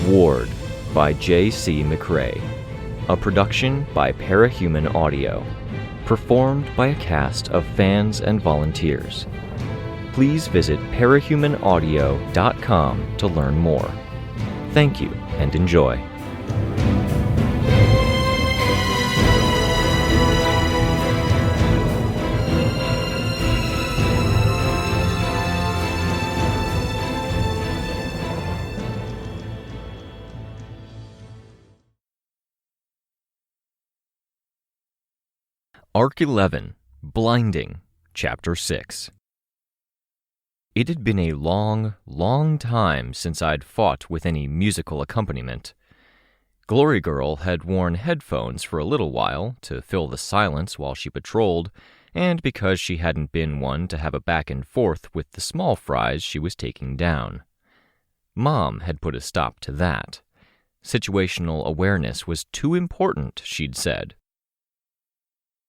Ward by J.C. McCrae. A production by Parahuman Audio. Performed by a cast of fans and volunteers. Please visit parahumanaudio.com to learn more. Thank you and enjoy. Arc 11, Blinding, Chapter 6. It had been a long, long time since I'd fought with any musical accompaniment. Glory Girl had worn headphones for a little while to fill the silence while she patrolled, and because she hadn't been one to have a back and forth with the small fries she was taking down. Mom had put a stop to that. Situational awareness was too important, she'd said.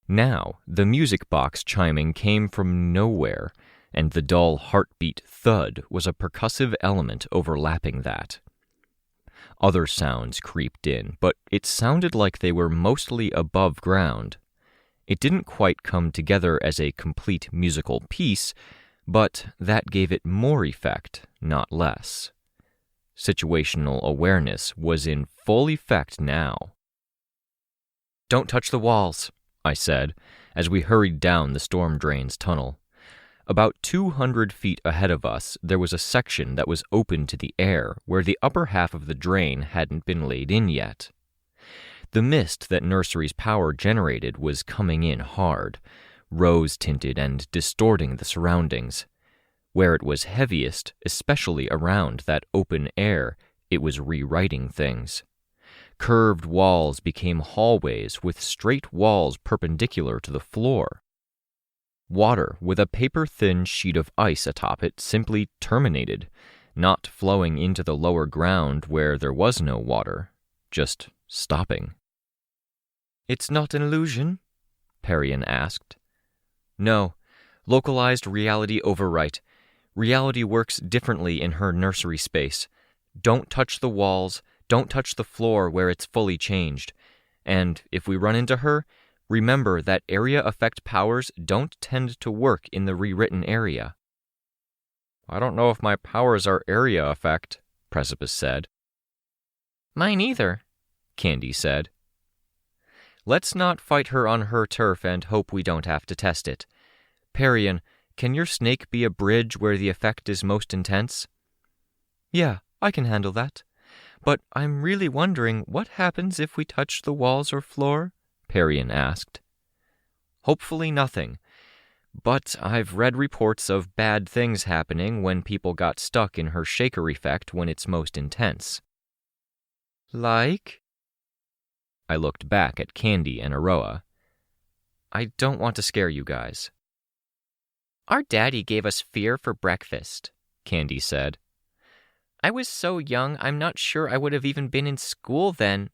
Now, the music box chiming came from nowhere, and the dull heartbeat thud was a percussive element overlapping that. Other sounds creeped in, but it sounded like they were mostly above ground. It didn't quite come together as a complete musical piece, but that gave it more effect, not less. Situational awareness was in full effect now. "Don't touch the walls," I said, as we hurried down the storm drain's tunnel. About 200 feet ahead of us, there was a section that was open to the air, where the upper half of the drain hadn't been laid in yet. The mist that Nursery's power generated was coming in hard, rose-tinted and distorting the surroundings. Where it was heaviest, especially around that open air, it was rewriting things. Curved walls became hallways with straight walls perpendicular to the floor. Water with a paper-thin sheet of ice atop it simply terminated, not flowing into the lower ground where there was no water, just stopping. "It's not an illusion?" Perian asked. "No. Localized reality overwrite. Reality works differently in her nursery space. Don't touch the walls. Don't touch the floor where it's fully changed. And if we run into her, remember that area effect powers don't tend to work in the rewritten area." "I don't know if my powers are area effect," Precipice said. "Mine either," Candy said. "Let's not fight her on her turf and hope we don't have to test it. Perian, can your snake be a bridge where the effect is most intense?" "Yeah, I can handle that. But I'm really wondering what happens if we touch the walls or floor?" Perian asked. "Hopefully nothing. But I've read reports of bad things happening when people got stuck in her shaker effect when it's most intense." "Like?" I looked back at Candy and Aroa. "I don't want to scare you guys." "Our daddy gave us fear for breakfast," Candy said. "I was so young, I'm not sure I would have even been in school then."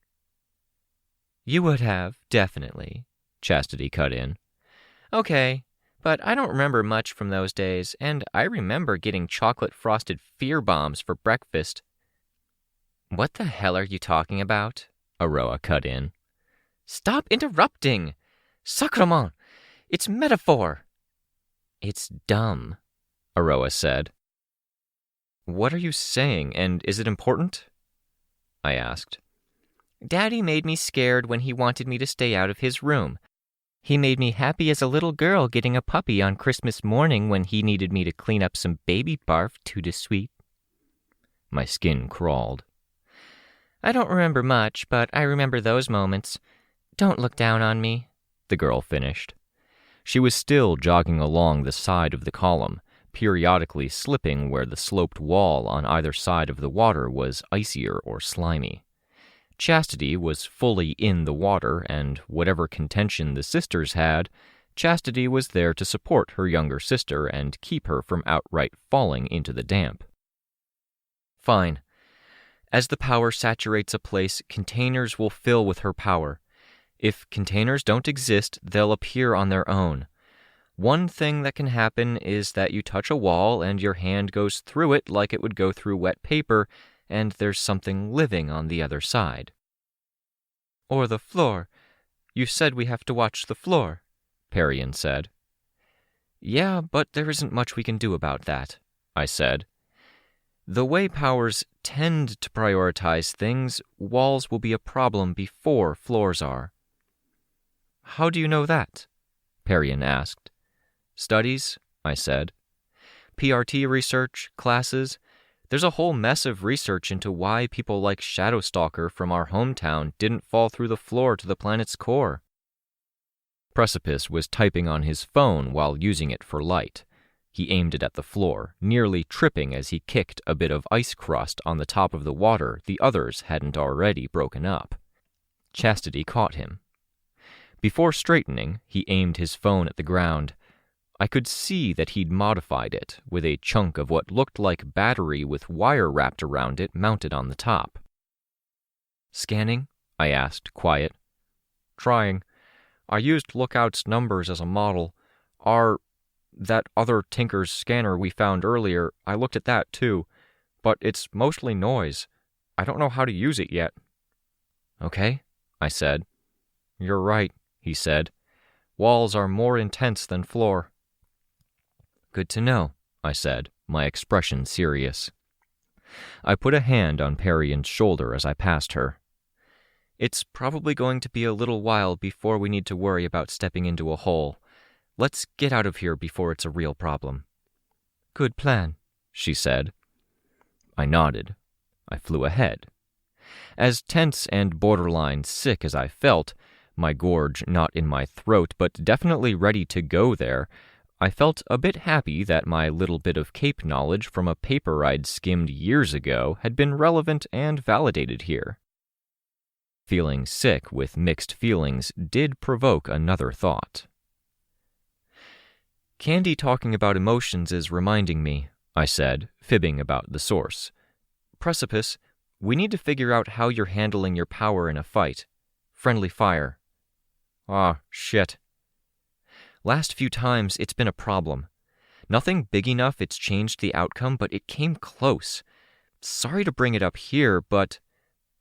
"You would have, definitely," Chastity cut in. "Okay, but I don't remember much from those days, and I remember getting chocolate-frosted fear bombs for breakfast." "What the hell are you talking about?" Aroa cut in. "Stop interrupting! Sacrement! It's metaphor!" "It's dumb," Aroa said. "What are you saying, and is it important?" I asked. "Daddy made me scared when he wanted me to stay out of his room. He made me happy as a little girl getting a puppy on Christmas morning when he needed me to clean up some baby barf too sweet." My skin crawled. "I don't remember much, but I remember those moments. Don't look down on me," the girl finished. She was still jogging along the side of the column, periodically slipping where the sloped wall on either side of the water was icier or slimy. Chastity was fully in the water, and whatever contention the sisters had, Chastity was there to support her younger sister and keep her from outright falling into the damp. "Fine. As the power saturates a place, containers will fill with her power. If containers don't exist, they'll appear on their own. One thing that can happen is that you touch a wall and your hand goes through it like it would go through wet paper, and there's something living on the other side. Or the floor. You said we have to watch the floor, Parian said. Yeah, but there isn't much we can do about that, I said. The way powers tend to prioritize things, walls will be a problem before floors are. How do you know that? Parian asked. Studies, I said. PRT research, classes. There's a whole mess of research into why people like Shadowstalker from our hometown didn't fall through the floor to the planet's core. Precipice was typing on his phone while using it for light. He aimed it at the floor, nearly tripping as he kicked a bit of ice crust on the top of the water the others hadn't already broken up. Chastity caught him. Before straightening, he aimed his phone at the ground. I could see that he'd modified it, with a chunk of what looked like battery with wire wrapped around it mounted on the top. Scanning? I asked, quiet. Trying. I used Lookout's numbers as a model. That other Tinker's scanner we found earlier, I looked at that too, but it's mostly noise. I don't know how to use it yet. Okay, I said. You're right, he said. Walls are more intense than floor. Good to know, I said, my expression serious. I put a hand on Parian's shoulder as I passed her. It's probably going to be a little while before we need to worry about stepping into a hole. Let's get out of here before it's a real problem. Good plan, she said. I nodded. I flew ahead. As tense and borderline sick as I felt, my gorge not in my throat but definitely ready to go there, I felt a bit happy that my little bit of Cape knowledge from a paper I'd skimmed years ago had been relevant and validated here. Feeling sick with mixed feelings did provoke another thought. Candy talking about emotions is reminding me, I said, fibbing about the source. Precipice, we need to figure out how you're handling your power in a fight. Friendly fire. Ah, shit. Last few times it's been a problem. Nothing big enough it's changed the outcome, but it came close. Sorry to bring it up here, but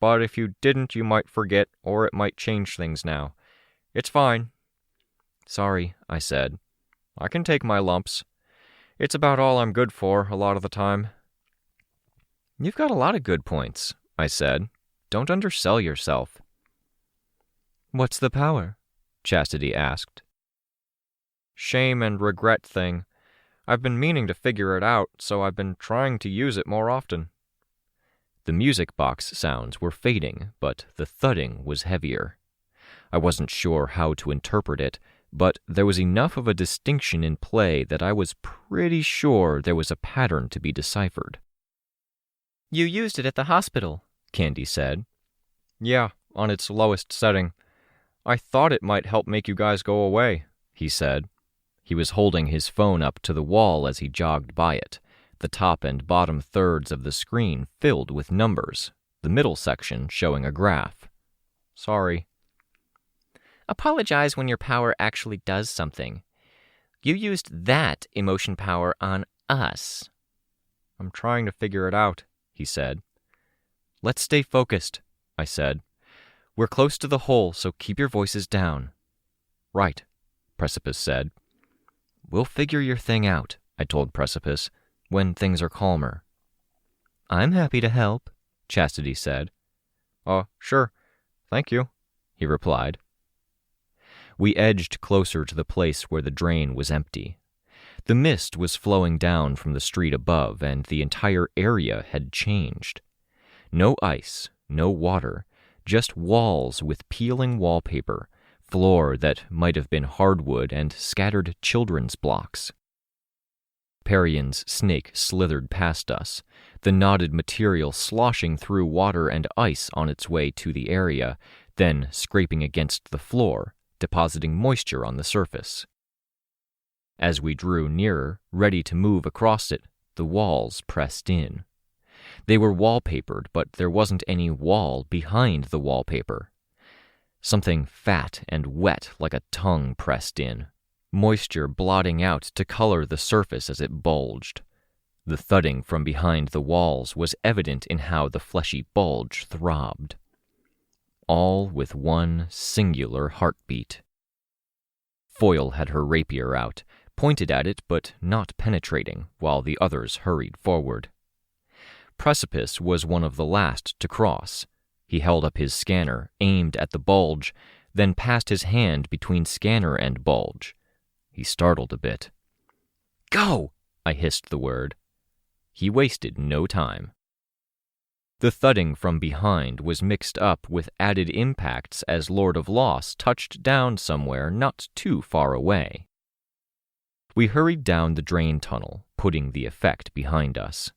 if you didn't, you might forget, or it might change things now. It's fine. Sorry, I said. I can take my lumps. It's about all I'm good for a lot of the time. You've got a lot of good points, I said. Don't undersell yourself. What's the power? Chastity asked. Shame and regret thing. I've been meaning to figure it out, so I've been trying to use it more often. The music box sounds were fading, but the thudding was heavier. I wasn't sure how to interpret it, but there was enough of a distinction in play that I was pretty sure there was a pattern to be deciphered. You used it at the hospital, Candy said. Yeah, on its lowest setting. I thought it might help make you guys go away, he said. He was holding his phone up to the wall as he jogged by it, the top and bottom thirds of the screen filled with numbers, the middle section showing a graph. Sorry. Apologize when your power actually does something. You used that emotion power on us. I'm trying to figure it out, he said. Let's stay focused, I said. We're close to the hole, so keep your voices down. Right, Precipice said. We'll figure your thing out, I told Precipice, when things are calmer. I'm happy to help, Chastity said. Sure. Thank you, he replied. We edged closer to the place where the drain was empty. The mist was flowing down from the street above, and the entire area had changed. No ice, no water, just walls with peeling wallpaper, floor that might have been hardwood, and scattered children's blocks. Parian's snake slithered past us, the knotted material sloshing through water and ice on its way to the area, then scraping against the floor, depositing moisture on the surface. As we drew nearer, ready to move across it, the walls pressed in. They were wallpapered, but there wasn't any wall behind the wallpaper. Something fat and wet like a tongue pressed in, moisture blotting out to color the surface as it bulged. The thudding from behind the walls was evident in how the fleshy bulge throbbed. All with one singular heartbeat. Foyle had her rapier out, pointed at it but not penetrating, while the others hurried forward. Precipice was one of the last to cross. He held up his scanner, aimed at the bulge, then passed his hand between scanner and bulge. He startled a bit. "Go!" I hissed the word. He wasted no time. The thudding from behind was mixed up with added impacts as Lord of Loss touched down somewhere not too far away. We hurried down the drain tunnel, putting the effect behind us.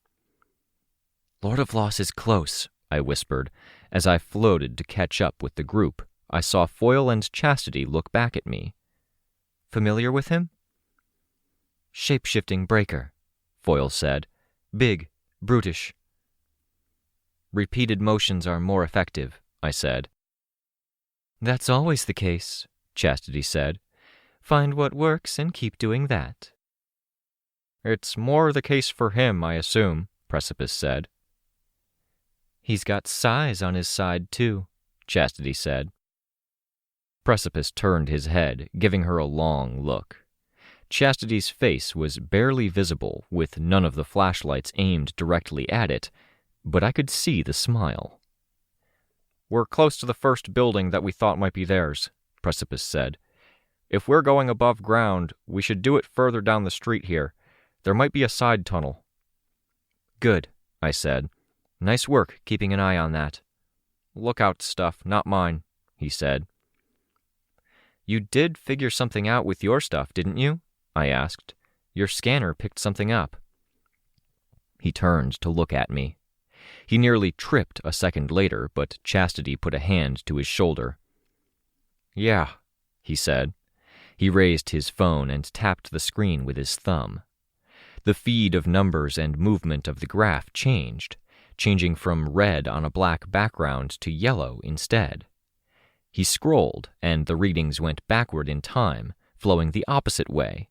"Lord of Loss is close," I whispered. As I floated to catch up with the group, I saw Foyle and Chastity look back at me. "Familiar with him?" "Shape-shifting breaker," Foyle said. "Big, brutish." "Repeated motions are more effective," I said. "That's always the case," Chastity said. "Find what works and keep doing that." "It's more the case for him, I assume," Precipice said. "He's got size on his side, too," Chastity said. Precipice turned his head, giving her a long look. Chastity's face was barely visible, with none of the flashlights aimed directly at it, but I could see the smile. "We're close to the first building that we thought might be theirs," Precipice said. "If we're going above ground, we should do it further down the street here. There might be a side tunnel." "Good," I said. "Nice work keeping an eye on that." "Lookout stuff, not mine," he said. "You did figure something out with your stuff, didn't you?" I asked. "Your scanner picked something up." He turned to look at me. He nearly tripped a second later, but Chastity put a hand to his shoulder. "Yeah," he said. He raised his phone and tapped the screen with his thumb. The feed of numbers and movement of the graph changed, changing from red on a black background to yellow instead. He scrolled, and the readings went backward in time, flowing the opposite way,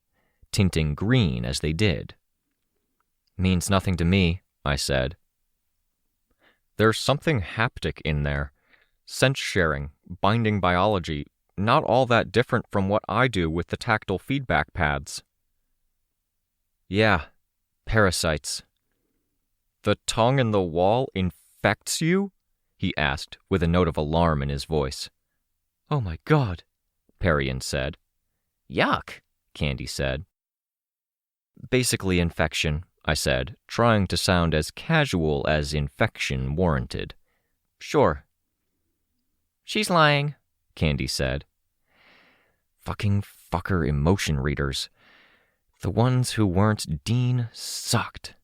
tinting green as they did. "Means nothing to me," I said. "There's something haptic in there. Sense sharing, binding biology, not all that different from what I do with the tactile feedback pads." "Yeah, parasites." "The tongue in the wall infects you?" he asked, with a note of alarm in his voice. "Oh my God," Parian said. "Yuck," Candy said. "Basically infection," I said, trying to sound as casual as infection warranted. "Sure." "She's lying," Candy said. Fucking fucker emotion readers. The ones who weren't Dean sucked.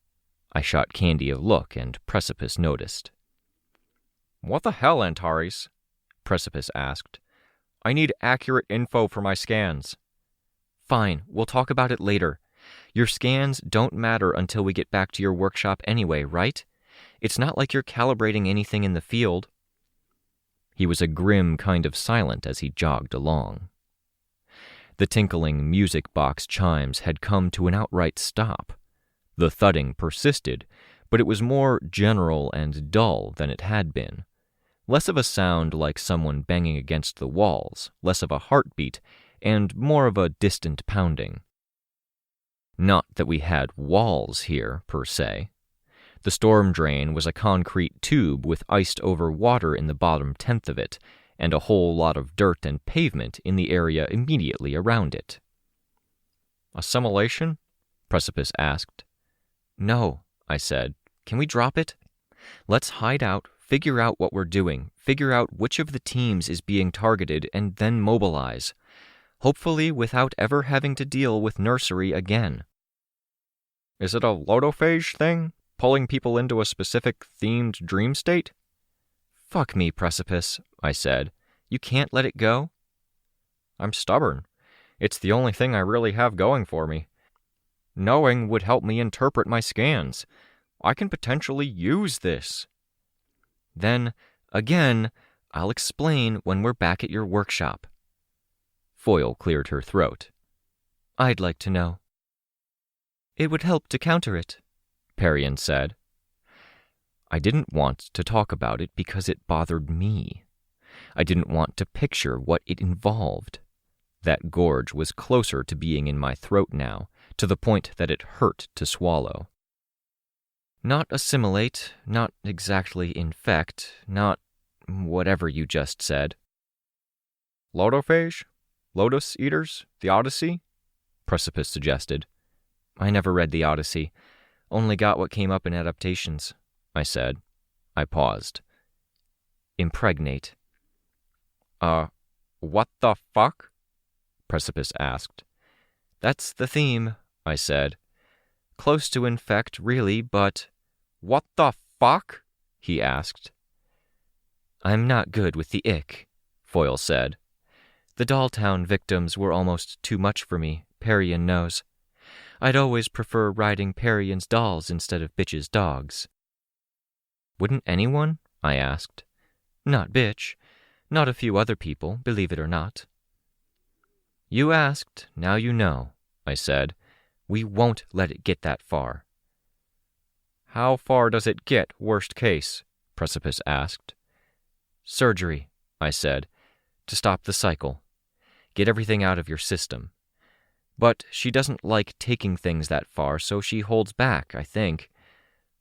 I shot Candy a look, and Precipice noticed. "What the hell, Antares?" Precipice asked. "I need accurate info for my scans." "Fine, we'll talk about it later. Your scans don't matter until we get back to your workshop anyway, right? It's not like you're calibrating anything in the field." He was a grim kind of silent as he jogged along. The tinkling music box chimes had come to an outright stop. The thudding persisted, but it was more general and dull than it had been. Less of a sound like someone banging against the walls, less of a heartbeat, and more of a distant pounding. Not that we had walls here, per se. The storm drain was a concrete tube with iced-over water in the bottom tenth of it, and a whole lot of dirt and pavement in the area immediately around it. "Assimilation?" Precipice asked. "No," I said. "Can we drop it? Let's hide out, figure out what we're doing, figure out which of the teams is being targeted, and then mobilize. Hopefully without ever having to deal with nursery again." "Is it a lotophage thing? Pulling people into a specific themed dream state?" "Fuck me, Precipice," I said. "You can't let it go?" "I'm stubborn. It's the only thing I really have going for me. Knowing would help me interpret my scans. I can potentially use this." "Then, again, I'll explain when we're back at your workshop." Foyle cleared her throat. "I'd like to know." "It would help to counter it," Perian said. I didn't want to talk about it because it bothered me. I didn't want to picture what it involved. That gorge was closer to being in my throat now, to the point that it hurt to swallow. Not assimilate, not exactly infect, not whatever you just said. Lotophage? Lotus Eaters? The Odyssey? Precipice suggested. I never read the Odyssey. Only got what came up in adaptations, I said. I paused. Impregnate. What the fuck? Precipice asked. That's the theme, I said. Close to infect, really, but... What the fuck? He asked. I'm not good with the ick, Foyle said. The Dolltown victims were almost too much for me, Perian knows. I'd always prefer riding Perian's dolls instead of Bitch's dogs. Wouldn't anyone? I asked. Not Bitch. Not a few other people, believe it or not. You asked, now you know, I said. We won't let it get that far. How far does it get, worst case? Precipice asked. Surgery, I said, to stop the cycle. Get everything out of your system. But she doesn't like taking things that far, so she holds back, I think.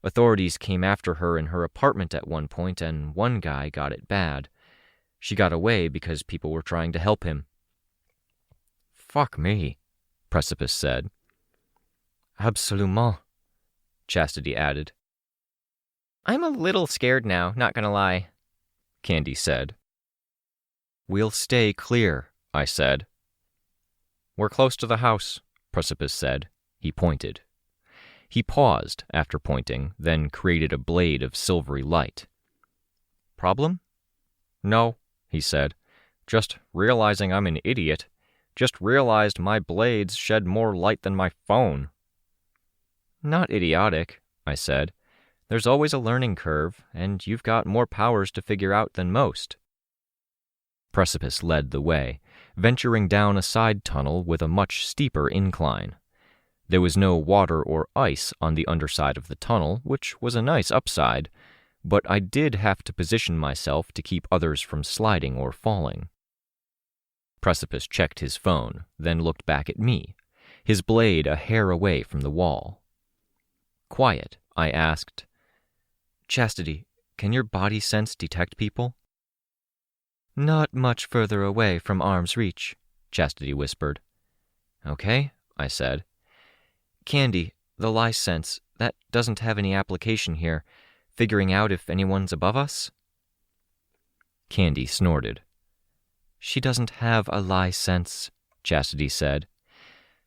Authorities came after her in her apartment at one point, and one guy got it bad. She got away because people were trying to help him. Fuck me, Precipice said. Absolument, Chastity added. I'm a little scared now, not gonna lie, Candy said. We'll stay clear, I said. We're close to the house, Precipice said. He pointed. He paused after pointing, then created a blade of silvery light. Problem? No, he said. Just realizing I'm an idiot. Just realized my blades shed more light than my phone. Not idiotic, I said. There's always a learning curve, and you've got more powers to figure out than most. Precipice led the way, venturing down a side tunnel with a much steeper incline. There was no water or ice on the underside of the tunnel, which was a nice upside, but I did have to position myself to keep others from sliding or falling. Precipice checked his phone, then looked back at me, his blade a hair away from the wall. Quiet, I asked. Chastity, can your body sense detect people? Not much further away from arm's reach, Chastity whispered. Okay, I said. Candy, the lie sense, that doesn't have any application here, figuring out if anyone's above us? Candy snorted. She doesn't have a lie sense, Chastity said.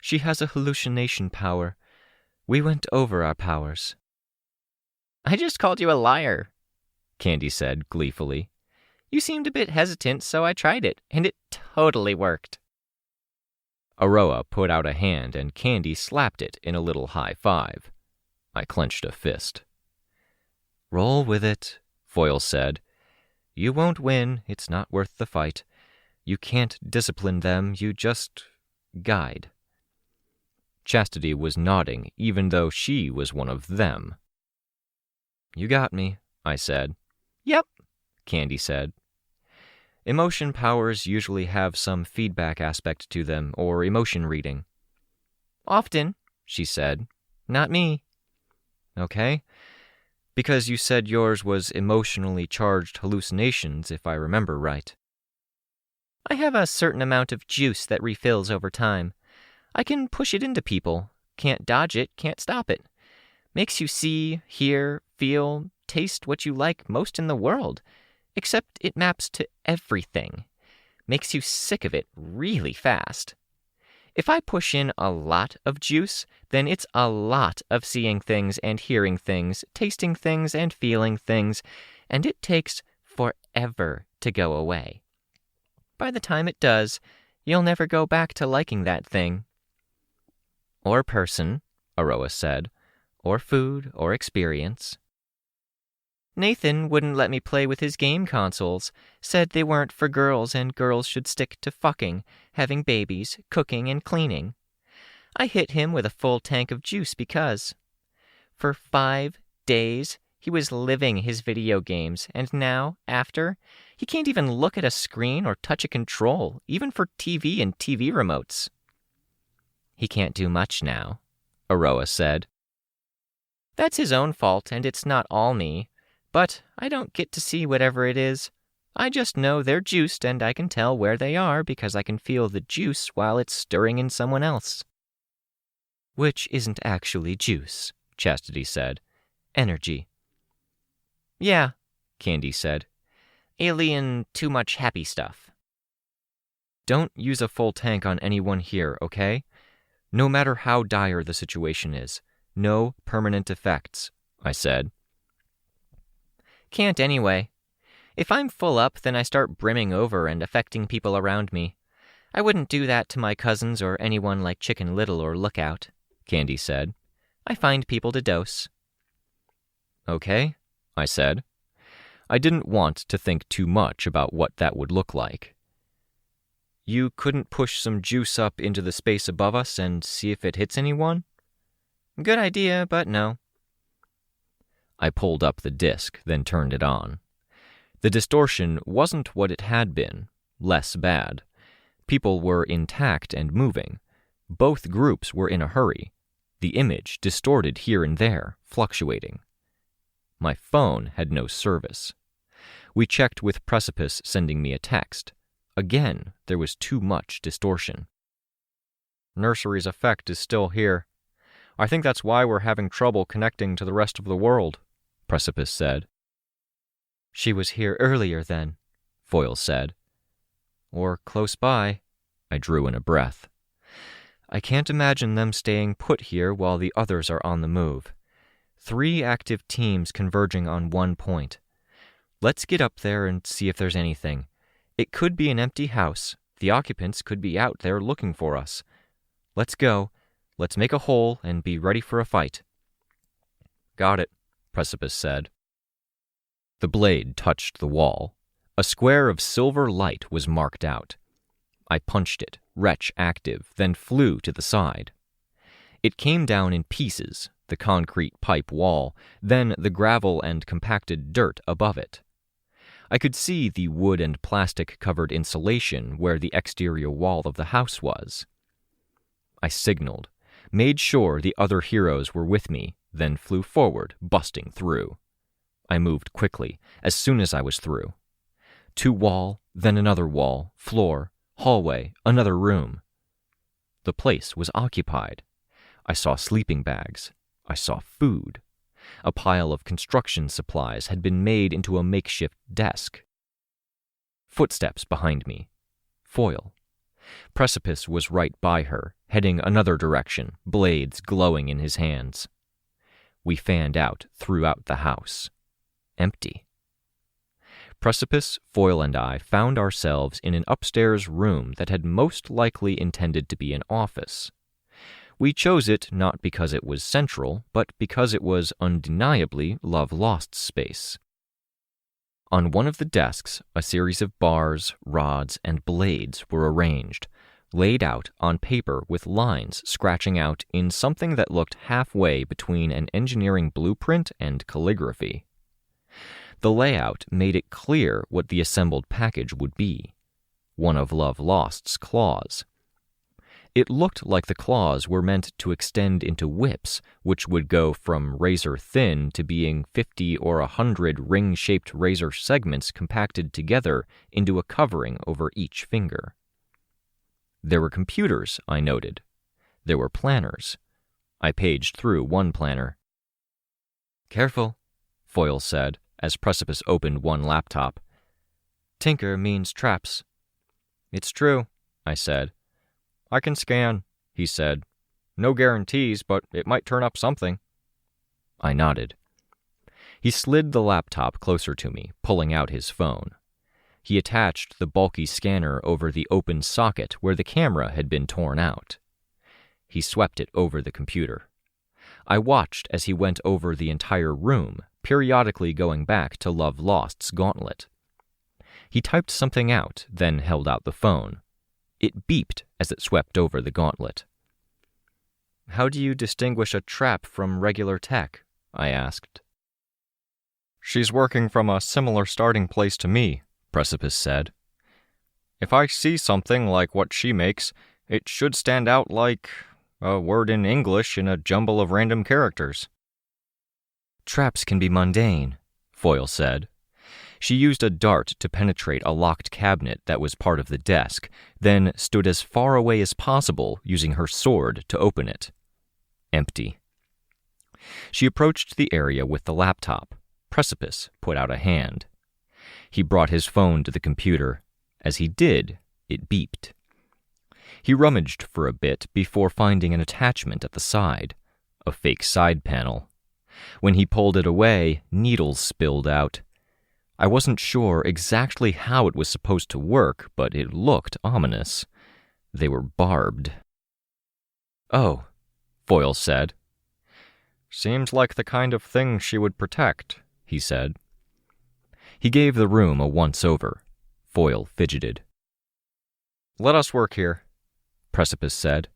She has a hallucination power. We went over our powers. I just called you a liar, Candy said gleefully. You seemed a bit hesitant, so I tried it, and it totally worked. Aroa put out a hand, and Candy slapped it in a little high five. I clenched a fist. Roll with it, Foyle said. You won't win, it's not worth the fight. You can't discipline them, you just guide. Chastity was nodding, even though she was one of them. You got me, I said. Yep, Candy said. Emotion powers usually have some feedback aspect to them, or emotion reading. Often, she said. Not me. Okay. Because you said yours was emotionally charged hallucinations, if I remember right. I have a certain amount of juice that refills over time. I can push it into people. Can't dodge it, can't stop it. Makes you see, hear, feel, taste what you like most in the world. Except it maps to everything. Makes you sick of it really fast. If I push in a lot of juice, then it's a lot of seeing things and hearing things, tasting things and feeling things, and it takes forever to go away. By the time it does, you'll never go back to liking that thing. Or person, Aroa said, or food, or experience. Nathan wouldn't let me play with his game consoles, said they weren't for girls and girls should stick to fucking, having babies, cooking, and cleaning. I hit him with a full tank of juice because. For 5 days, he was living his video games, and now, after, he can't even look at a screen or touch a control, even for TV and TV remotes. He can't do much now, Aroa said. That's his own fault, and it's not all me. But I don't get to see whatever it is. I just know they're juiced, and I can tell where they are because I can feel the juice while it's stirring in someone else. Which isn't actually juice, Chastity said. Energy. Yeah, Candy said. Alien too much happy stuff. Don't use a full tank on anyone here, okay? No matter how dire the situation is. No permanent effects, I said. Can't anyway. If I'm full up, then I start brimming over and affecting people around me. I wouldn't do that to my cousins or anyone like Chicken Little or Lookout, Candy said. I find people to dose. Okay, I said. I didn't want to think too much about what that would look like. You couldn't push some juice up into the space above us and see if it hits anyone? Good idea, but no. I pulled up the disc, then turned it on. The distortion wasn't what it had been, less bad. People were intact and moving. Both groups were in a hurry. The image distorted here and there, fluctuating. My phone had no service. We checked with Precipice sending me a text. Again, there was too much distortion. Nursery's effect is still here. I think that's why we're having trouble connecting to the rest of the world, Precipice said. She was here earlier then, Foyle said. Or close by, I drew in a breath. I can't imagine them staying put here while the others are on the move. 3 active teams converging on one point. Let's get up there and see if there's anything. It could be an empty house. The occupants could be out there looking for us. Let's go. Let's make a hole and be ready for a fight. Got it, Precipice said. The blade touched the wall. A square of silver light was marked out. I punched it, wrench active, then flew to the side. It came down in pieces, the concrete pipe wall, then the gravel and compacted dirt above it. I could see the wood and plastic-covered insulation where the exterior wall of the house was. I signaled, made sure the other heroes were with me, then flew forward, busting through. I moved quickly, as soon as I was through. 2 wall, then another wall, floor, hallway, another room. The place was occupied. I saw sleeping bags. I saw food. A pile of construction supplies had been made into a makeshift desk. Footsteps behind me. Foyle. Precipice was right by her, heading another direction, blades glowing in his hands. We fanned out throughout the house. Empty. Precipice, Foyle, and I found ourselves in an upstairs room that had most likely intended to be an office. We chose it not because it was central, but because it was undeniably Love-Lost's space. On one of the desks, a series of bars, rods, and blades were arranged, laid out on paper with lines scratching out in something that looked halfway between an engineering blueprint and calligraphy. The layout made it clear what the assembled package would be. One of Love-Lost's claws. It looked like the claws were meant to extend into whips, which would go from razor-thin to being 50 or 100 ring-shaped razor segments compacted together into a covering over each finger. There were computers, I noted. There were planners. I paged through one planner. Careful, Foyle said, as Precipice opened one laptop. Tinker means traps. It's true, I said. I can scan, he said. No guarantees, but it might turn up something. I nodded. He slid the laptop closer to me, pulling out his phone. He attached the bulky scanner over the open socket where the camera had been torn out. He swept it over the computer. I watched as he went over the entire room, periodically going back to Love-Lost's gauntlet. He typed something out, then held out the phone. It beeped as it swept over the gauntlet. How do you distinguish a trap from regular tech? I asked. She's working from a similar starting place to me, Precipice said. If I see something like what she makes, it should stand out like a word in English in a jumble of random characters. Traps can be mundane, Foyle said. She used a dart to penetrate a locked cabinet that was part of the desk, then stood as far away as possible using her sword to open it. Empty. She approached the area with the laptop. Precipice put out a hand. He brought his phone to the computer. As he did, it beeped. He rummaged for a bit before finding an attachment at the side, a fake side panel. When he pulled it away, needles spilled out. I wasn't sure exactly how it was supposed to work, but it looked ominous. They were barbed. Oh, Foyle said. Seems like the kind of thing she would protect, he said. He gave the room a once-over. Foyle fidgeted. Let us work here, Precipice said.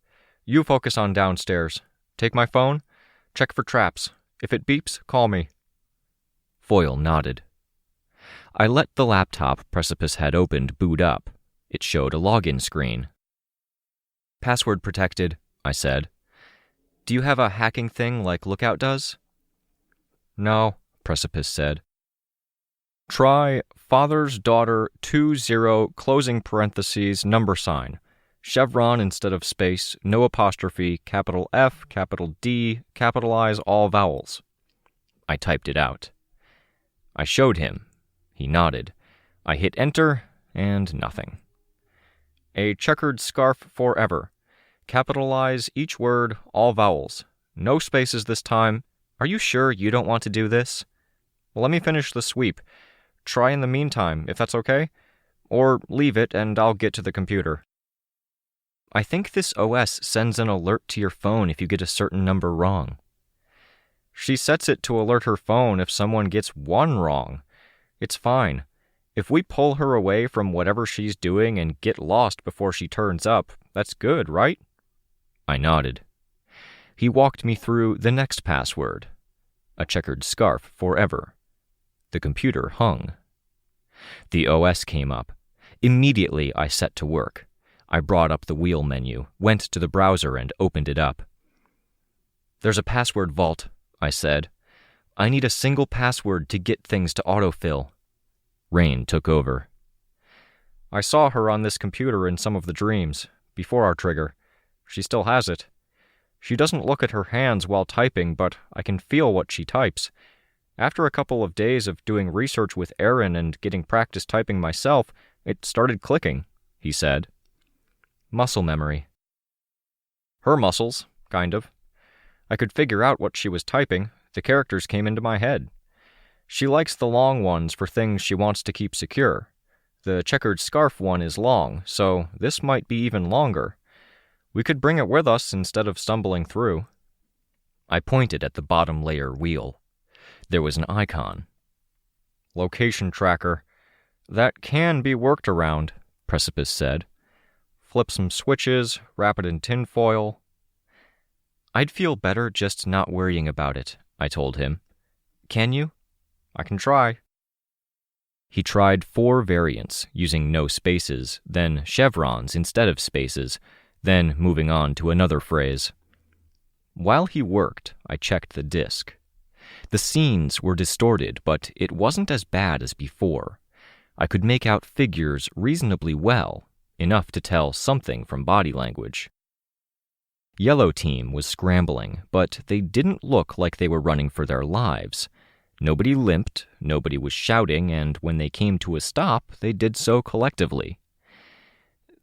You focus on downstairs. Take my phone. Check for traps. If it beeps, call me. Foyle nodded. I let the laptop Precipice had opened boot up. It showed a login screen. Password protected, I said. Do you have a hacking thing like Lookout does? No, Precipice said. Try father's daughter 20 closing parentheses number sign. Chevron instead of space, no apostrophe, capital F, capital D, capitalize all vowels. I typed it out. I showed him. He nodded. I hit enter, and nothing. A checkered scarf forever. Capitalize each word, all vowels. No spaces this time. Are you sure you don't want to do this? Well, let me finish the sweep. Try in the meantime, if that's okay? Or leave it and I'll get to the computer. I think this OS sends an alert to your phone if you get a certain number wrong. She sets it to alert her phone if someone gets one wrong. It's fine. If we pull her away from whatever she's doing and get lost before she turns up, that's good, right? I nodded. He walked me through the next password. A checkered scarf forever. The computer hung. The OS came up. Immediately I set to work. I brought up the wheel menu, went to the browser and opened it up. There's a password vault, I said. I need a single password to get things to autofill. Rein took over. I saw her on this computer in some of the dreams, before our trigger. She still has it. She doesn't look at her hands while typing, but I can feel what she types. After a couple of days of doing research with Aaron and getting practice typing myself, it started clicking, he said. Muscle memory. Her muscles, kind of. I could figure out what she was typing. The characters came into my head. She likes the long ones for things she wants to keep secure. The checkered scarf one is long, so this might be even longer. We could bring it with us instead of stumbling through. I pointed at the bottom layer wheel. There was an icon. Location tracker. That can be worked around, Precipice said. Flip some switches, wrap it in tinfoil. I'd feel better just not worrying about it, I told him. Can you? I can try. He tried 4 variants, using no spaces, then chevrons instead of spaces, then moving on to another phrase. While he worked, I checked the disk. The scenes were distorted, but it wasn't as bad as before. I could make out figures reasonably well, enough to tell something from body language. Yellow Team was scrambling, but they didn't look like they were running for their lives. Nobody limped, nobody was shouting, and when they came to a stop, they did so collectively.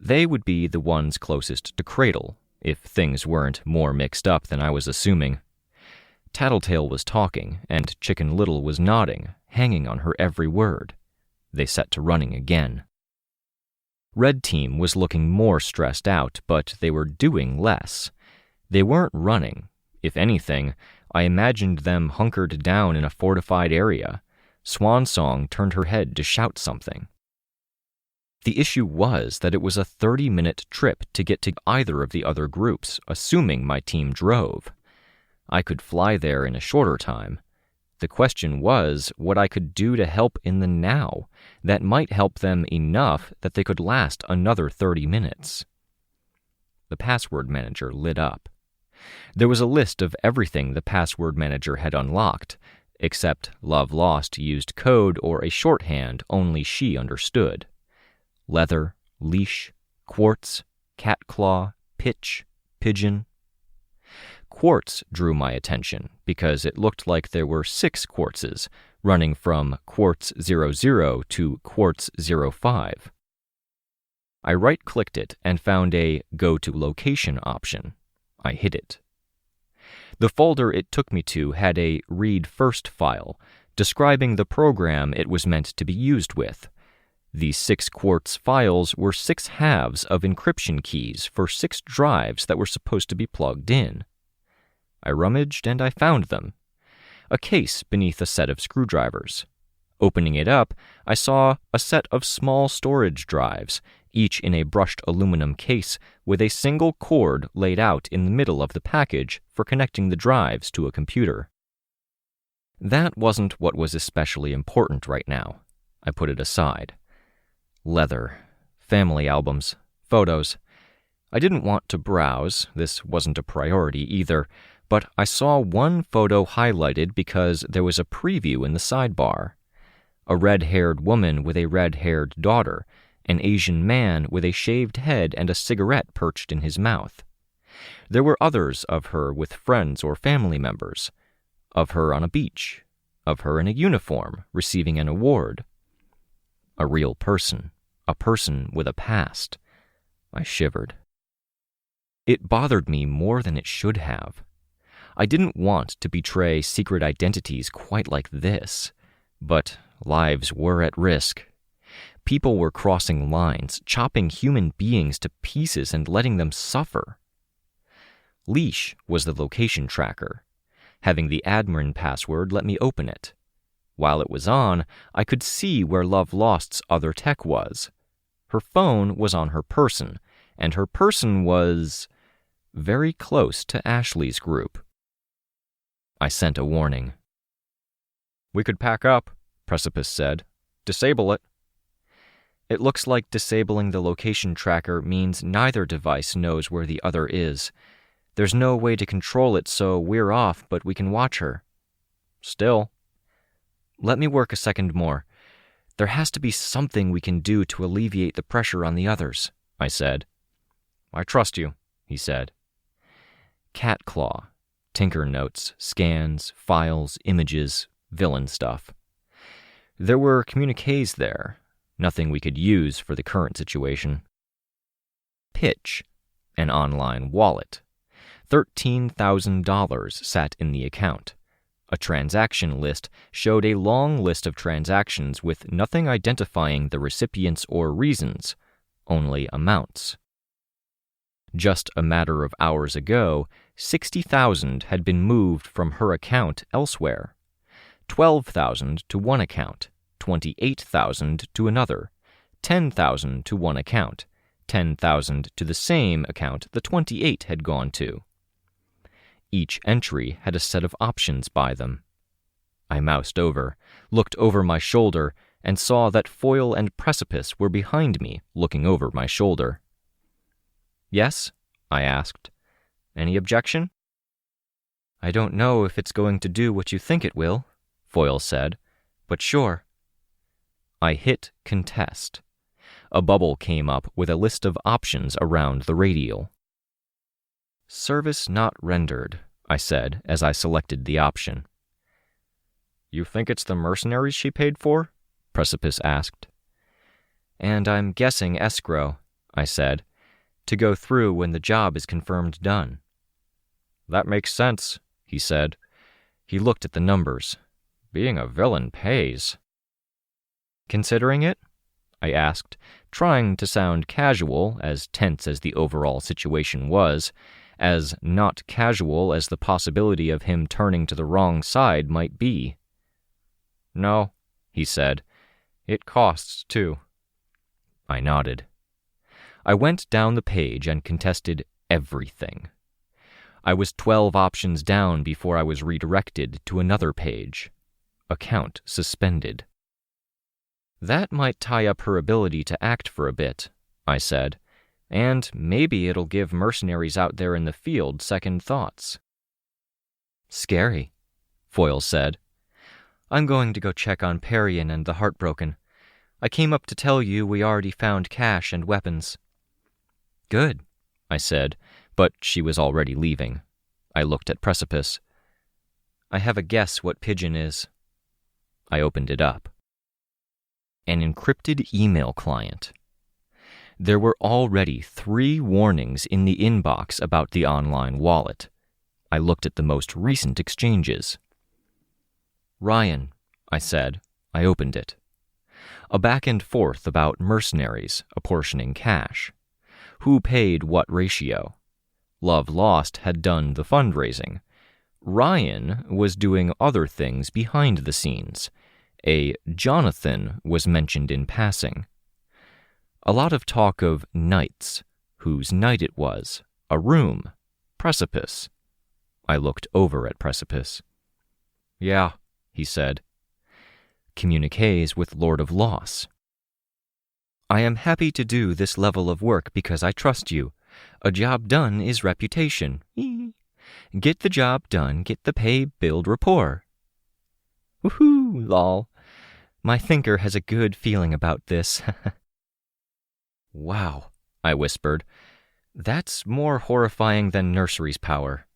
They would be the ones closest to Cradle, if things weren't more mixed up than I was assuming. Tattletale was talking, and Chicken Little was nodding, hanging on her every word. They set to running again. Red Team was looking more stressed out, but they were doing less. They weren't running. If anything, I imagined them hunkered down in a fortified area. Swansong turned her head to shout something. The issue was that it was a 30-minute trip to get to either of the other groups, assuming my team drove. I could fly there in a shorter time, The question was what I could do to help in the now that might help them enough that they could last another 30 minutes. The password manager lit up. There was a list of everything the password manager had unlocked, except Love Lost used code or a shorthand only she understood. Leather, leash, quartz, cat claw, pitch, pigeon. Quartz drew my attention because it looked like there were 6 quartzes running from quartz 00 to quartz 05. I right-clicked it and found a Go to Location option. I hit it. The folder it took me to had a Read First file describing the program it was meant to be used with. These 6 quartz files were 6 halves of encryption keys for 6 drives that were supposed to be plugged in. I rummaged and I found them. A case beneath a set of screwdrivers. Opening it up, I saw a set of small storage drives, each in a brushed aluminum case with a single cord laid out in the middle of the package for connecting the drives to a computer. That wasn't what was especially important right now. I put it aside. Leather, family albums, photos. I didn't want to browse, this wasn't a priority either, but I saw one photo highlighted because there was a preview in the sidebar. A red-haired woman with a red-haired daughter, an Asian man with a shaved head and a cigarette perched in his mouth. There were others of her with friends or family members, of her on a beach, of her in a uniform receiving an award. A real person, a person with a past. I shivered. It bothered me more than it should have. I didn't want to betray secret identities quite like this, but lives were at risk. People were crossing lines, chopping human beings to pieces and letting them suffer. Leash was the location tracker. Having the admin password let me open it. While it was on, I could see where Love Lost's other tech was. Her phone was on her person, and her person was very close to Ashley's group. I sent a warning. "We could pack up," Precipice said. "Disable it." It looks like disabling the location tracker means neither device knows where the other is. There's no way to control it, so we're off, but we can watch her. Still. Let me work a second more. There has to be something we can do to alleviate the pressure on the others, I said. "I trust you," he said. Cat claw, tinker notes, scans, files, images, villain stuff. There were communiques there, nothing we could use for the current situation. Pitch, an online wallet. $13,000 sat in the account. A transaction list showed a long list of transactions with nothing identifying the recipients or reasons, only amounts. Just a matter of hours ago, $60,000 had been moved from her account elsewhere. $12,000 to one account, $28,000 to another, $10,000 to one account, $10,000 to the same account the $28,000 had gone to. Each entry had a set of options by them. I moused over, looked over my shoulder, and saw that Foil and Precipice were behind me, looking over my shoulder. "Yes?" I asked. "Any objection?" "I don't know if it's going to do what you think it will," Foil said, "but sure." I hit Contest. A bubble came up with a list of options around the radial. "Service not rendered," I said as I selected the option. "You think it's the mercenaries she paid for?" Precipice asked. "And I'm guessing escrow," I said, "to go through when the job is confirmed done." "That makes sense," he said. He looked at the numbers. "Being a villain pays." "Considering it?" I asked, trying to sound casual, as tense as the overall situation was, as not casual as the possibility of him turning to the wrong side might be. "No," he said. "It costs, too." I nodded. I went down the page and contested everything. I was 12 options down before I was redirected to another page. account suspended. That might tie up her ability to act for a bit, I said, and maybe it'll give mercenaries out there in the field second thoughts. Scary, Foyle said. I'm going to go check on Parian and the Heartbroken. I came up to tell you we already found cash and weapons. Good, I said, but she was already leaving. I looked at Precipice. I have a guess what Pigeon is. I opened it up. An encrypted email client. There were already 3 warnings in the inbox about the online wallet. I looked at the most recent exchanges. Ryan, I said. I opened it. A back and forth about mercenaries apportioning cash. Who paid what ratio? Love Lost had done the fundraising. Ryan was doing other things behind the scenes. A Jonathan was mentioned in passing. A lot of talk of nights, whose night it was, a room, Precipice. I looked over at Precipice. Yeah, he said. Communiques with Lord of Loss. I am happy to do this level of work because I trust you. A job done is reputation. Get the job done, get the pay, build rapport. Woohoo, lol. My thinker has a good feeling about this. Wow, I whispered. That's more horrifying than Nursery's power.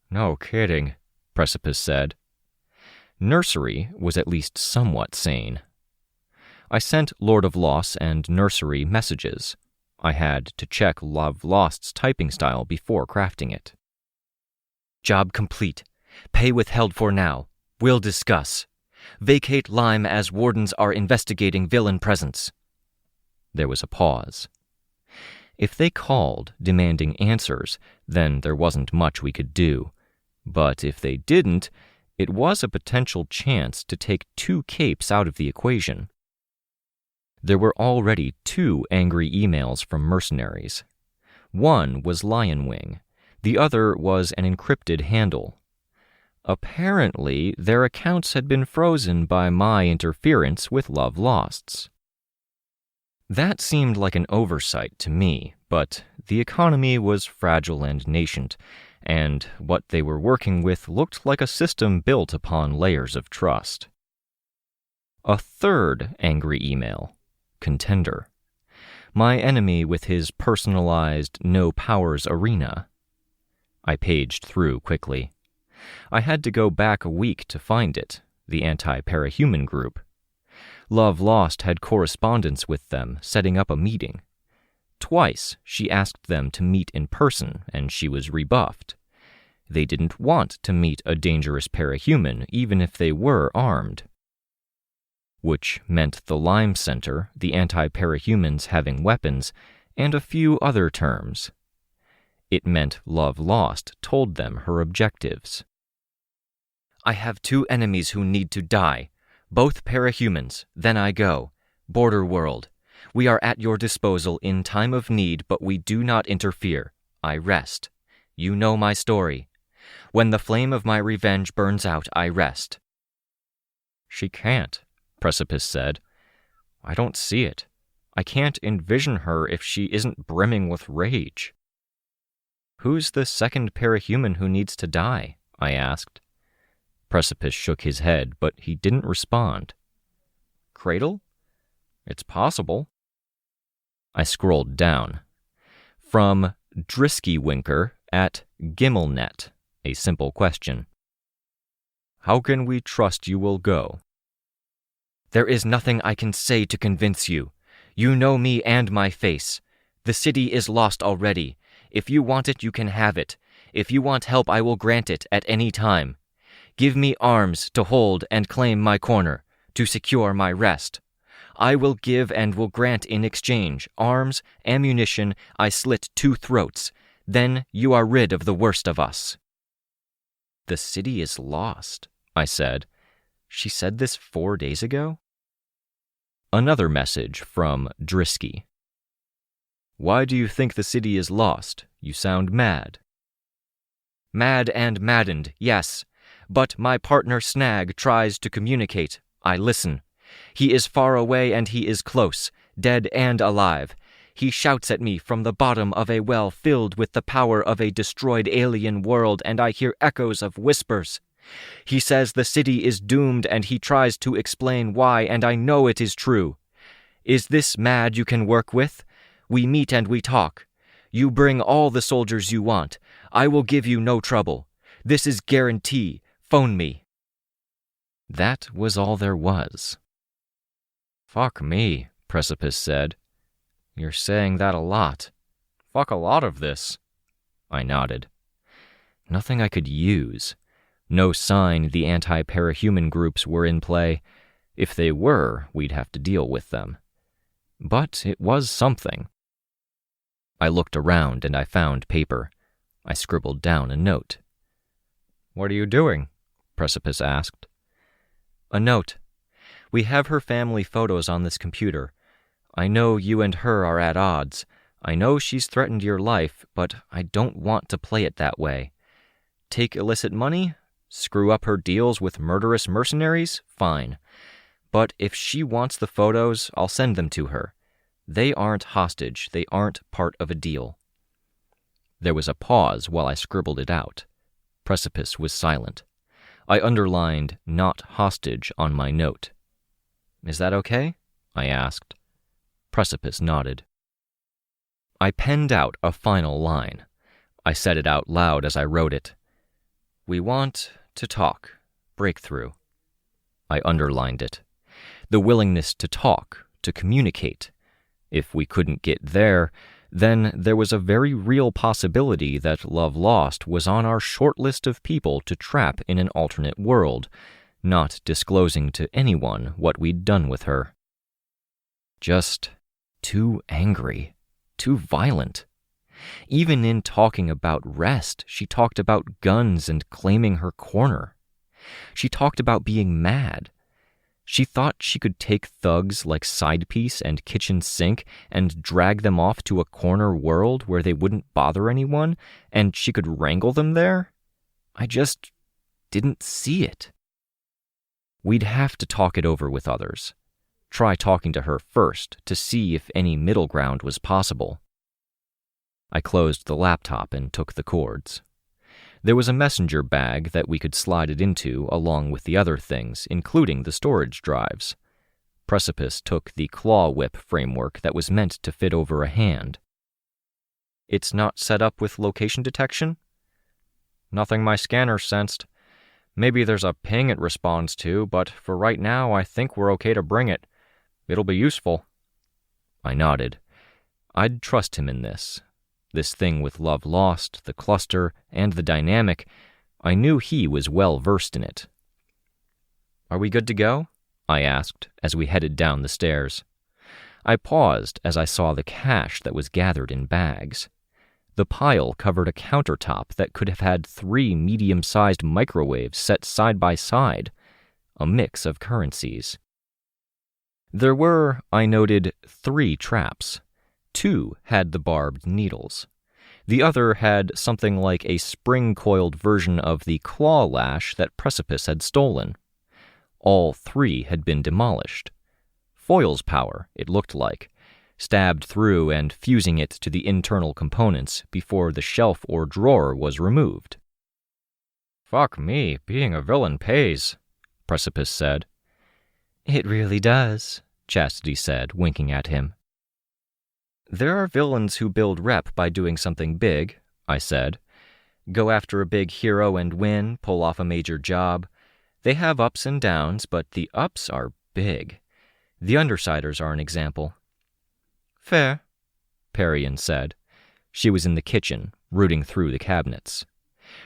No kidding, Precipice said. Nursery was at least somewhat sane. I sent Lord of Loss and Nursery messages. I had to check Love Lost's typing style before crafting it. Job complete. Pay withheld for now. We'll discuss. Vacate Lime as wardens are investigating villain presence. There was a pause. If they called, demanding answers, then there wasn't much we could do. But if they didn't, it was a potential chance to take 2 capes out of the equation. There were already 2 angry emails from mercenaries. One was Lionwing. The other was an encrypted handle. Apparently, their accounts had been frozen by my interference with Love Lost's. That seemed like an oversight to me, but the economy was fragile and nascent, and what they were working with looked like a system built upon layers of trust. A third angry email. Contender. My enemy with his personalized no powers arena. I paged through quickly. I had to go back a week to find it, the anti-parahuman group. Love Lost had correspondence with them, setting up a meeting. Twice she asked them to meet in person, and she was rebuffed. They didn't want to meet a dangerous parahuman, even if they were armed. Which meant the Lime Center, the anti-parahumans having weapons, and a few other terms. It meant Love Lost told them her objectives. I have 2 enemies who need to die. Both parahumans. Then I go. Border world. We are at your disposal in time of need, but we do not interfere. I rest. You know my story. When the flame of my revenge burns out, I rest. She can't, Precipice said. I don't see it. I can't envision her if she isn't brimming with rage. Who's the second parahuman who needs to die? I asked. Precipice shook his head, but he didn't respond. Cradle? It's possible. I scrolled down. From Driskywinker at Gimmelnet, a simple question. How can we trust you will go? There is nothing I can say to convince you. You know me and my face. The city is lost already. If you want it, you can have it. If you want help, I will grant it at any time. Give me arms to hold and claim my corner, to secure my rest. I will give and will grant in exchange arms, ammunition, I slit 2 throats. Then you are rid of the worst of us. The city is lost, I said. She said this 4 days ago? Another message from Drisky. Why do you think the city is lost? You sound mad. Mad and maddened, yes. But my partner Snag tries to communicate. I listen. He is far away and he is close, dead and alive. He shouts at me from the bottom of a well filled with the power of a destroyed alien world, and I hear echoes of whispers. He says the city is doomed, and he tries to explain why, and I know it is true. Is this mad you can work with? We meet and we talk. You bring all the soldiers you want. I will give you no trouble. This is guarantee. Phone me. That was all there was. Fuck me, Precipice said. You're saying that a lot. Fuck a lot of this. I nodded. Nothing I could use. No sign the anti-parahuman groups were in play. If they were, we'd have to deal with them. But it was something. I looked around and I found paper. I scribbled down a note. What are you doing? Precipice asked. A note. We have her family photos on this computer. I know you and her are at odds. I know she's threatened your life, but I don't want to play it that way. Take illicit money? Screw up her deals with murderous mercenaries? Fine. But if she wants the photos, I'll send them to her. They aren't hostage. They aren't part of a deal. There was a pause while I scribbled it out. Precipice was silent. I underlined "not hostage" on my note. Is that okay? I asked. Precipice nodded. I penned out a final line. I said it out loud as I wrote it. We want to talk. Breakthrough. I underlined it. The willingness to talk, to communicate. If we couldn't get there, then there was a very real possibility that Love Lost was on our short list of people to trap in an alternate world, not disclosing to anyone what we'd done with her. Just too angry, too violent. Even in talking about rest, she talked about guns and claiming her corner. She talked about being mad. She thought she could take thugs like Sidepiece and Kitchen Sink and drag them off to a corner world where they wouldn't bother anyone, and she could wrangle them there? I just didn't see it. We'd have to talk it over with others. Try talking to her first to see if any middle ground was possible. I closed the laptop and took the cords. There was a messenger bag that we could slide it into along with the other things, including the storage drives. Precipice took the claw whip framework that was meant to fit over a hand. It's not set up with location detection? Nothing my scanner sensed. Maybe there's a ping it responds to, but for right now I think we're okay to bring it. It'll be useful. I nodded. I'd trust him in this. This thing with Love Lost, the cluster, and the dynamic, I knew he was well versed in it. Are we good to go? I asked as we headed down the stairs. I paused as I saw the cash that was gathered in bags. The pile covered a countertop that could have had 3 medium-sized microwaves set side by side, a mix of currencies. There were, I noted, 3 traps. 2 had the barbed needles. The other had something like a spring-coiled version of the claw lash that Precipice had stolen. All 3 had been demolished. Foil's power, it looked like, stabbed through and fusing it to the internal components before the shelf or drawer was removed. Fuck me, being a villain pays, Precipice said. It really does, Chastity said, winking at him. There are villains who build rep by doing something big, I said. Go after a big hero and win, pull off a major job. They have ups and downs, but the ups are big. The Undersiders are an example. Fair, Parian said. She was in the kitchen, rooting through the cabinets.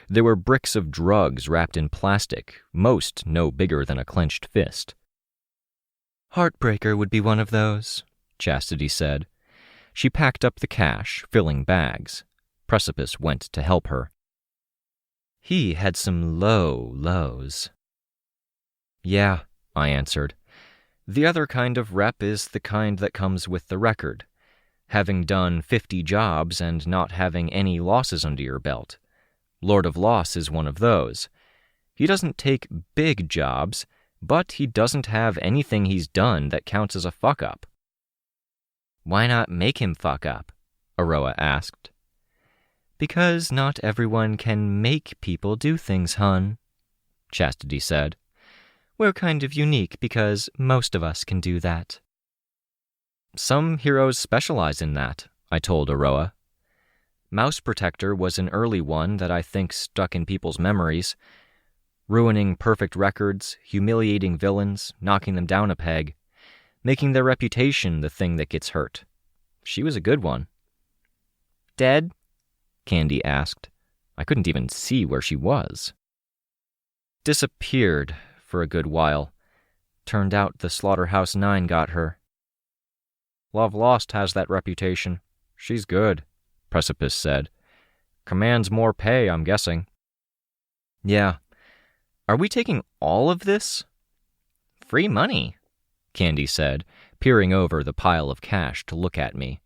There were bricks of drugs wrapped in plastic, most no bigger than a clenched fist. Heartbreaker would be one of those, Chastity said. She packed up the cash, filling bags. Precipice went to help her. He had some low lows. Yeah, I answered. The other kind of rep is the kind that comes with the record. Having done 50 jobs and not having any losses under your belt. Lord of Loss is one of those. He doesn't take big jobs, but he doesn't have anything he's done that counts as a fuck-up." "Why not make him fuck up?" Aroa asked. "Because not everyone can make people do things, hun," Chastity said. "We're kind of unique because most of us can do that." "Some heroes specialize in that," I told Aroa. Mouse Protector was an early one that I think stuck in people's memories. Ruining perfect records, humiliating villains, knocking them down a peg, making their reputation the thing that gets hurt. She was a good one. "Dead?" Candy asked. I couldn't even see where she was. "Disappeared for a good while. Turned out the Slaughterhouse 9 got her." "Love Lost has that reputation. She's good," Precipice said. "Commands more pay, I'm guessing." "Yeah. Are we taking all of this?" "Free money," Candy said, peering over the pile of cash to look at me.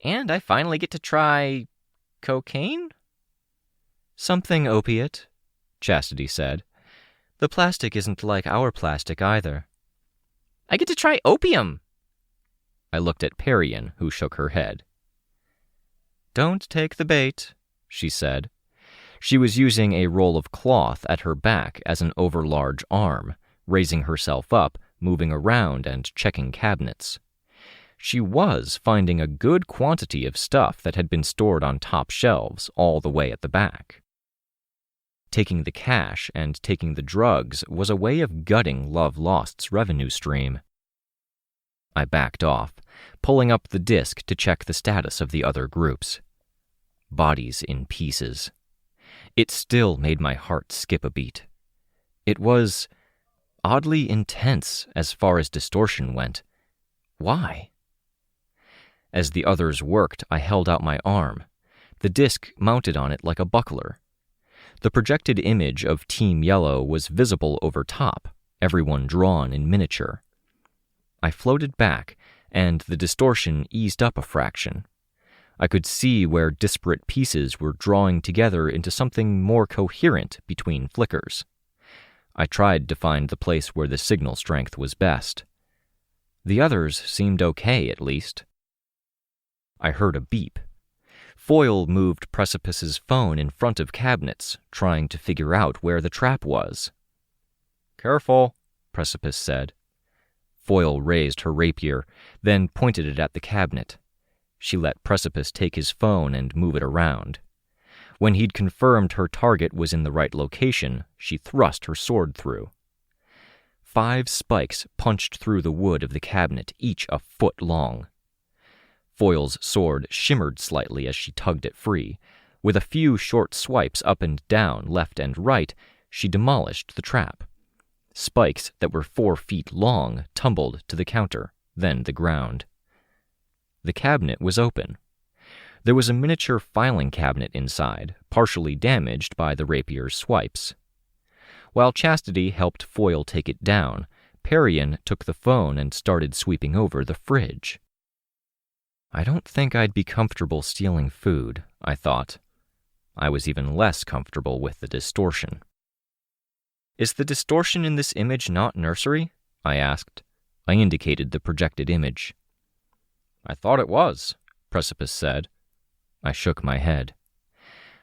"And I finally get to try cocaine?" "Something opiate," Chastity said. "The plastic isn't like our plastic either." "I get to try opium!" I looked at Parian, who shook her head. "Don't take the bait," she said. She was using a roll of cloth at her back as an overlarge arm, raising herself up, moving around and checking cabinets. She was finding a good quantity of stuff that had been stored on top shelves all the way at the back. Taking the cash and taking the drugs was a way of gutting Love Lost's revenue stream. I backed off, pulling up the disc to check the status of the other groups. Bodies in pieces. It still made my heart skip a beat. It was oddly intense as far as distortion went. Why? As the others worked, I held out my arm, the disc mounted on it like a buckler. The projected image of Team Yellow was visible over top, everyone drawn in miniature. I floated back, and the distortion eased up a fraction. I could see where disparate pieces were drawing together into something more coherent between flickers. I tried to find the place where the signal strength was best. The others seemed okay, at least. I heard a beep. Foil moved Precipice's phone in front of cabinets, trying to figure out where the trap was. "Careful," Precipice said. Foil raised her rapier, then pointed it at the cabinet. She let Precipice take his phone and move it around. When he'd confirmed her target was in the right location, she thrust her sword through. 5 spikes punched through the wood of the cabinet, each a foot long. Foil's sword shimmered slightly as she tugged it free. With a few short swipes up and down, left and right, she demolished the trap. Spikes that were 4 feet long tumbled to the counter, then the ground. The cabinet was open. There was a miniature filing cabinet inside, partially damaged by the rapier's swipes. While Chastity helped Foil take it down, Parian took the phone and started sweeping over the fridge. I don't think I'd be comfortable stealing food, I thought. I was even less comfortable with the distortion. "Is the distortion in this image not nursery?" I asked. I indicated the projected image. "I thought it was," Precipice said. I shook my head.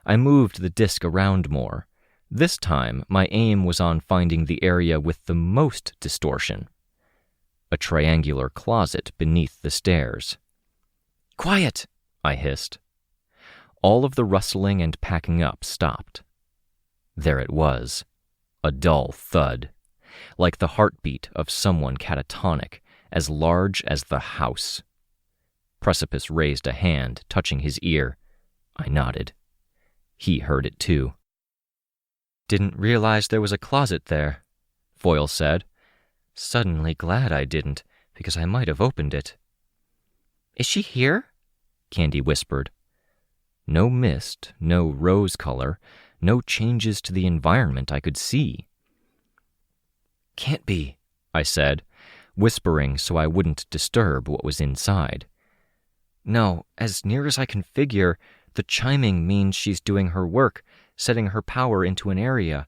I moved the disc around more. This time, my aim was on finding the area with the most distortion. A triangular closet beneath the stairs. "Quiet!" I hissed. All of the rustling and packing up stopped. There it was, a dull thud, like the heartbeat of someone catatonic, as large as the house. Precipice raised a hand, touching his ear. I nodded. He heard it too. "Didn't realize there was a closet there," Foil said. "Suddenly glad I didn't, because I might have opened it." "Is she here?" Candy whispered. No mist, no rose color, no changes to the environment I could see. "Can't be," I said, whispering so I wouldn't disturb what was inside. "No, as near as I can figure, the chiming means she's doing her work, setting her power into an area.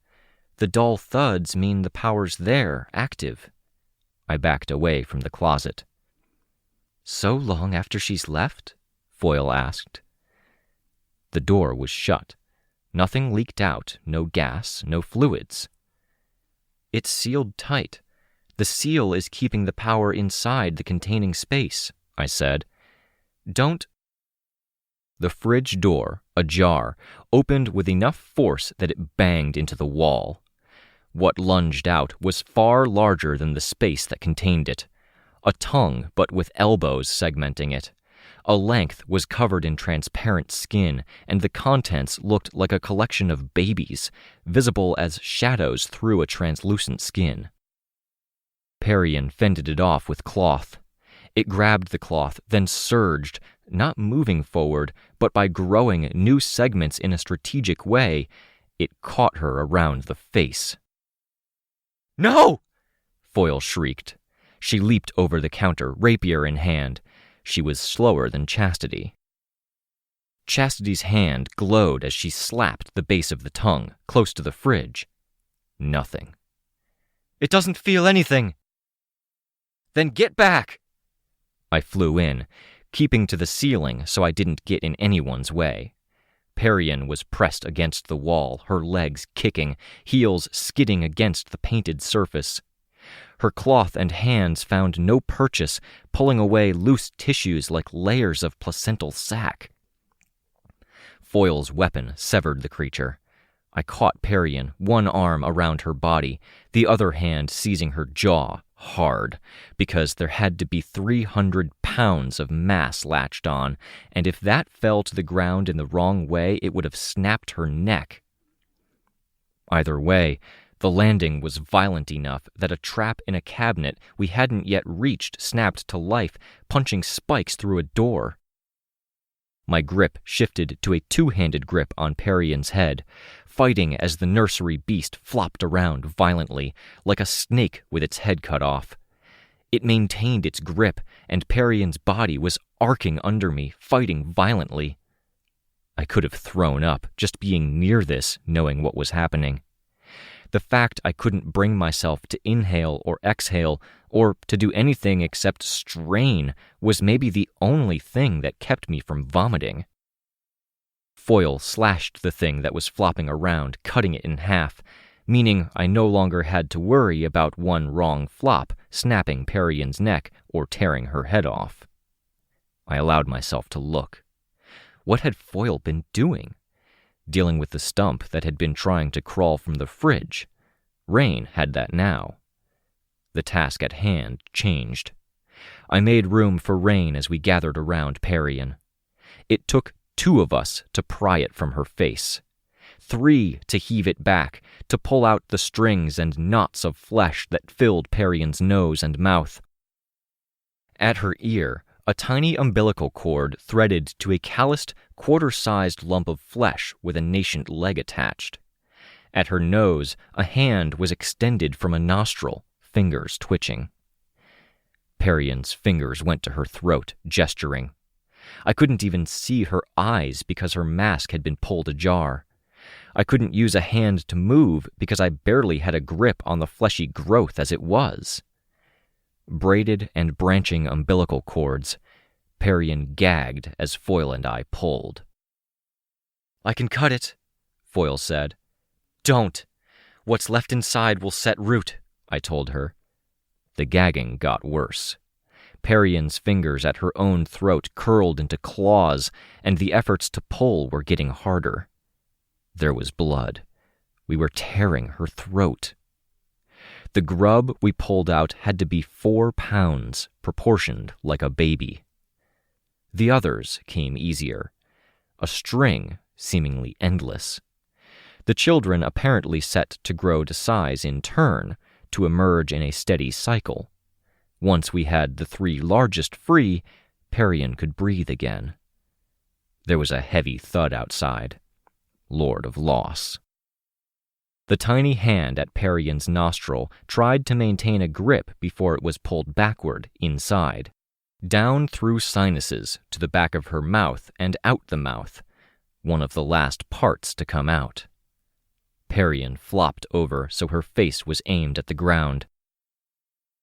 The dull thuds mean the power's there, active. I backed away from the closet. So long after she's left? Foyle asked. The door was shut. Nothing leaked out, no gas, no fluids. It's sealed tight. The seal is keeping the power inside the containing space, I said. Don't... The fridge door, ajar, opened with enough force that it banged into the wall. What lunged out was far larger than the space that contained it. A tongue, but with elbows segmenting it. A length was covered in transparent skin, and the contents looked like a collection of babies, visible as shadows through a translucent skin. Perian fended it off with cloth. It grabbed the cloth, then surged, not moving forward, but by growing new segments in a strategic way, it caught her around the face. "No!" Foyle shrieked. She leaped over the counter, rapier in hand. She was slower than Chastity. Chastity's hand glowed as she slapped the base of the tongue, close to the fridge. Nothing. "It doesn't feel anything!" "Then get back!" I flew in, keeping to the ceiling so I didn't get in anyone's way. Perian was pressed against the wall, her legs kicking, heels skidding against the painted surface. Her cloth and hands found no purchase, pulling away loose tissues like layers of placental sac. Foyle's weapon severed the creature. I caught Perian, one arm around her body, the other hand seizing her jaw, hard, because there had to be 300 pounds of mass latched on, and if that fell to the ground in the wrong way, it would have snapped her neck. Either way, the landing was violent enough that a trap in a cabinet we hadn't yet reached snapped to life, punching spikes through a door. My grip shifted to a two-handed grip on Perian's head, fighting as the nursery beast flopped around violently, like a snake with its head cut off. It maintained its grip, and Perian's body was arcing under me, fighting violently. I could have thrown up, just being near this, knowing what was happening. The fact I couldn't bring myself to inhale or exhale, or to do anything except strain, was maybe the only thing that kept me from vomiting. Foyle slashed the thing that was flopping around, cutting it in half, meaning I no longer had to worry about one wrong flop snapping Perian's neck or tearing her head off. I allowed myself to look. What had Foyle been doing? Dealing with the stump that had been trying to crawl from the fridge. Rein had that now. The task at hand changed. I made room for Rein as we gathered around Perian. It took 2 of us to pry it from her face, 3 to heave it back, to pull out the strings and knots of flesh that filled Perian's nose and mouth. At her ear, a tiny umbilical cord threaded to a calloused, quarter-sized lump of flesh with a nascent leg attached. At her nose, a hand was extended from a nostril, fingers twitching. Perian's fingers went to her throat, gesturing. I couldn't even see her eyes because her mask had been pulled ajar. I couldn't use a hand to move because I barely had a grip on the fleshy growth as it was. Braided and branching umbilical cords, Perian gagged as Foyle and I pulled. "I can cut it," Foyle said. "Don't. What's left inside will set root," I told her. The gagging got worse. Perian's fingers at her own throat curled into claws, and the efforts to pull were getting harder. There was blood. We were tearing her throat. The grub we pulled out had to be 4 pounds, proportioned like a baby. The others came easier. A string, seemingly endless. The children apparently set to grow to size in turn, to emerge in a steady cycle. Once we had the 3 largest free, Perian could breathe again. There was a heavy thud outside. Lord of Loss. The tiny hand at Perian's nostril tried to maintain a grip before it was pulled backward, inside. Down through sinuses, to the back of her mouth and out the mouth, one of the last parts to come out. Perian flopped over so her face was aimed at the ground.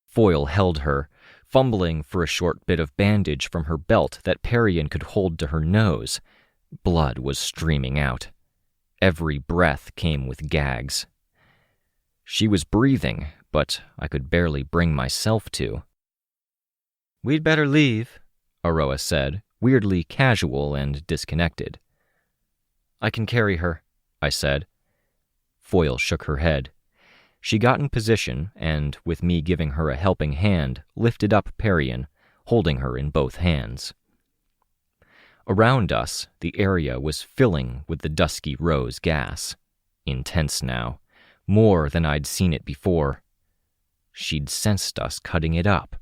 Foyle held her, fumbling for a short bit of bandage from her belt that Perian could hold to her nose. Blood was streaming out. Every breath came with gags. She was breathing, but I could barely bring myself to. "We'd better leave," Aroa said, weirdly casual and disconnected. "I can carry her," I said. Foyle shook her head. She got in position and, with me giving her a helping hand, lifted up Perian, holding her in both hands. Around us, the area was filling with the dusky rose gas. Intense now, more than I'd seen it before. She'd sensed us cutting it up.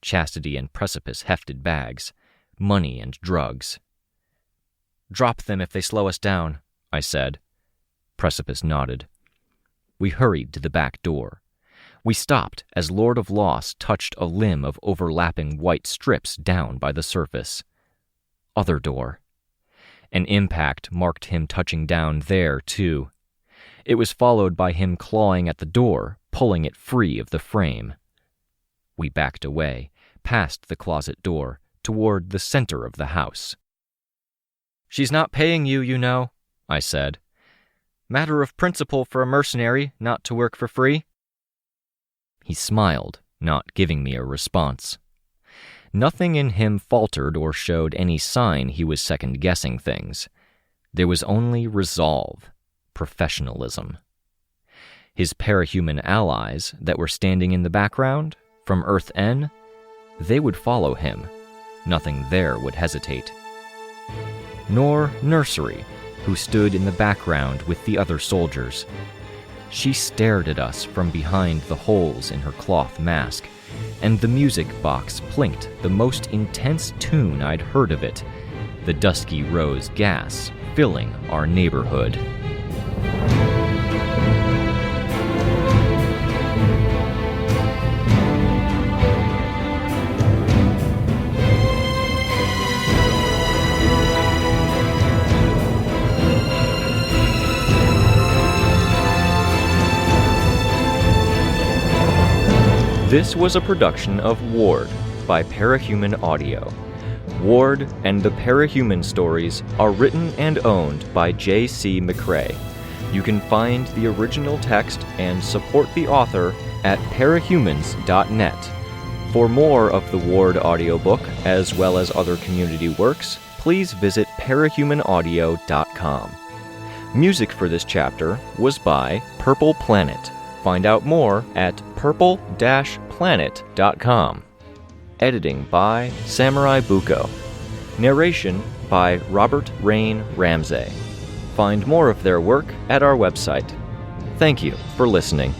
Chastity and Precipice hefted bags, money and drugs. "Drop them if they slow us down," I said. Precipice nodded. We hurried to the back door. We stopped as Lord of Loss touched a limb of overlapping white strips down by the surface. Other door. An impact marked him touching down there, too. It was followed by him clawing at the door, pulling it free of the frame. We backed away, past the closet door, toward the center of the house. "She's not paying you, you know," I said. "Matter of principle for a mercenary not to work for free." He smiled, not giving me a response. Nothing in him faltered or showed any sign he was second-guessing things. There was only resolve, professionalism. His parahuman allies that were standing in the background, from Earth N, they would follow him. Nothing there would hesitate. Nor Nursery, who stood in the background with the other soldiers. She stared at us from behind the holes in her cloth mask, and the music box plinked the most intense tune I'd heard of it, the dusky rose gas filling our neighborhood. This was a production of Ward by Parahuman Audio. Ward and the Parahuman stories are written and owned by J.C. McCrae. You can find the original text and support the author at parahumans.net. For more of the Ward audiobook, as well as other community works, please visit parahumanaudio.com. Music for this chapter was by Purple Planet. Find out more at purple-planet.com. Editing by SamuraiBuko. Narration by Robert Rein Ramsay. Find more of their work at our website. Thank you for listening.